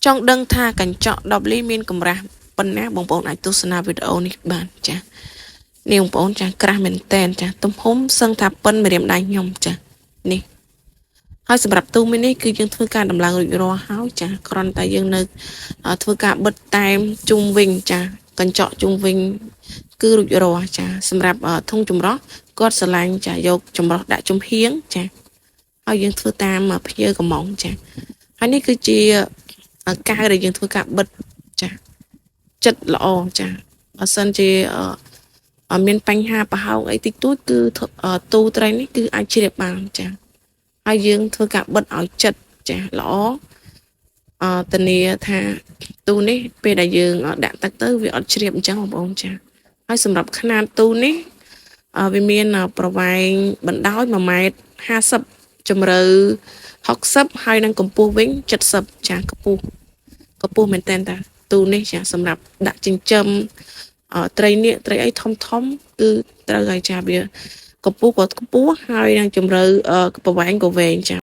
trong đăng tha cảnh chọn đọc lý miên cầm ra bần ná bóng bóng ai tu sana video này bạn chả nhiều bóng chả kra mình tên chả tôm hốm sân thạp bân mà điểm đánh nhom chả nè haiสำหรับตู้มินี่คือยังធ្វើការដំឡើងរួចរាល់ហើយចាគ្រាន់តែយើងនៅធ្វើការបិទតែមជុំវិញចាកញ្ចក់ជុំវិញគឺរួចរាល់ចាសម្រាប់ធុងចម្រោះគាត់ស្រឡាញ់ចាយកចម្រោះដាក់ចំហៀងចាហើយយើងធ្វើតាមភ្ញើកំងចាហើយនេះគឺជាកាវដែលយើងធ្វើការបិទចាចិត្តល្អចាបើសិនជាមានបញ្ហាប្រហោងអីតិចតួចគឺទូត្រីនេះគឺអាចជ្រាបបានចាហើយយើងធ្វើការបិទឲ្យចិត្តចាល្អធានាថាទូនេះពេលដែលយើងដាក់ទឹកទៅវាអត់ជ្រាបអញ្ចឹងបងប្អូនចាហើយសម្រាប់ຂະຫນາດទូនេះវាមានប្រវែងបណ្ដោយ1.50 ម៉ែត្រជម្រៅ60ហើយនឹងកម្ពស់វិញ70ចាកម្ពស់មែនតើទូនេះចាសម្រាប់ដាក់ចិញ្ចឹមត្រីនាគត្រីអីធំគឺត្រូវឲ្យចាវាកម្ពស់ក៏កម្ពស់ហើយនឹងជម្រៅប្រវែងក៏វែងចា